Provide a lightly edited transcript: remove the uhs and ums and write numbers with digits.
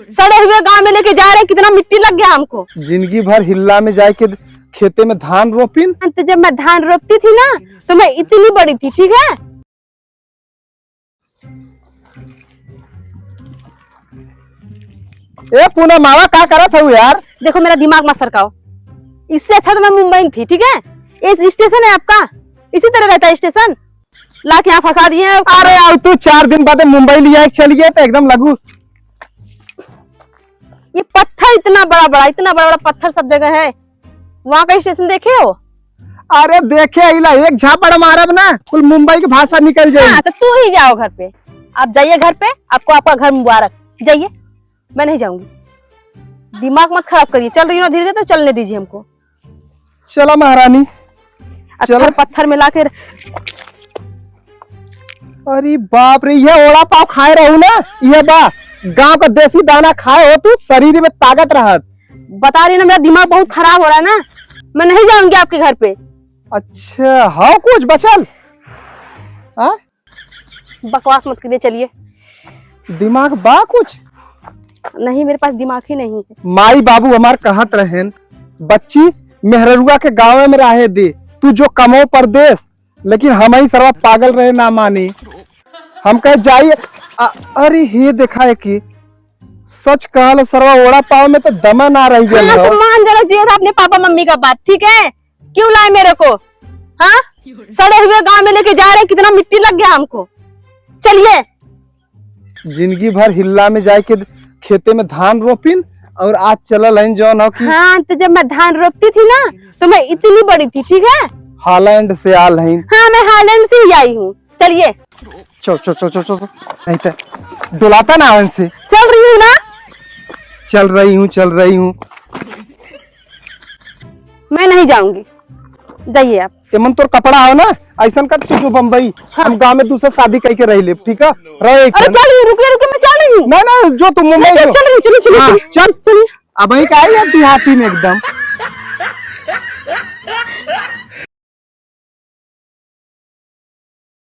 सड़े हुए गांव में लेके जा रहे, कितना मिट्टी लग गया हमको। जिंदगी भर हिल्ला में जाके खेते में धान रोपिन। तो जब मैं धान रोपती थी ना तो मैं इतनी बड़ी थी, ठीक है। ए पूना मावा क्या करा था यार? देखो मेरा दिमाग मत सरकाओ, इससे अच्छा तो मैं मुंबई में थी, ठीक है। एक स्टेशन है आपका, इसी तरह रहता है स्टेशन, ला के यहाँ फंसा दिए। अरे यार तू 4 दिन बाद मुंबई लिया चलिए तो एकदम लगू। ये पत्थर इतना बड़ा बड़ा पत्थर सब जगह है। वहाँ का स्टेशन देखे हो? अरे देखे इला एक झापड़ मारब ना कुल मुंबई की भाषा निकल जाए। हाँ, तो तू ही जाओ घर पे, आप जाइए घर पे, आपको आपका घर मुबारक, जाइए। मैं नहीं जाऊंगी, दिमाग मत खराब करिए। चल रही हो धीरे धीरे, तो चलने दीजिए हमको। चला महारानी, चलो पत्थर मिला के। अरे बाप रे, ये ओड़ा पाव खाए रहू ना, ये बा गांव का देसी दाना खाए हो तू, शरीर में ताकत रहत। बता रही ना, मेरा दिमाग बहुत खराब हो रहा है ना, मैं नहीं जाऊंगी आपके घर पे। अच्छा हाँ कुछ बचल? बकवास मत करिए, चलिए। दिमाग बा कुछ नहीं, मेरे पास दिमाग ही नहीं है। माई बाबू हमार कहत रहेन, बच्ची मेहरुआ के गाँव में रहे दे, तू जो कमो परदेश, लेकिन हम ही सर्वा पागल रहे ना मानी। हम कहे जाइए। अरे हे देखा है कि सच कहल सर्वा ओड़ा पाव में तो दमा ना रही गया। हाँ, तो मान जरा जी अपने पापा मम्मी का बात, ठीक है। क्यों लाए मेरे को? हाँ, सड़े हुए गांव में लेके जा रहे, कितना मिट्टी लग गया हमको। चलिए। जिंदगी भर हिल्ला में जाके खेते में धान रोपिन और आज चलल है जौन हो कि। हाँ, तो जब मैं धान रोपती थी ना तो मैं इतनी बड़ी थी, ठीक है। हॉलैंड से आल है। हाँ, मैं हॉलैंड से ही आई हूँ। चलिए। चो चो चो चो चो नहीं तो डुलाता ना से। चल रही हूँ ना, चल रही हूँ। मैं नहीं जाऊंगी, जाइए आप। एमन तोर कपड़ा हो ना, ऐसा कर तू जो बम्बई। हाँ। हम गाँव में दूसरा शादी करके रह ले, ठीक है। अरे चलिए, रुकिए मैं चल रही हूँ। ना जो तुम मुंबई चल रही, चलिए चल अब ही का देहाती में एकदम।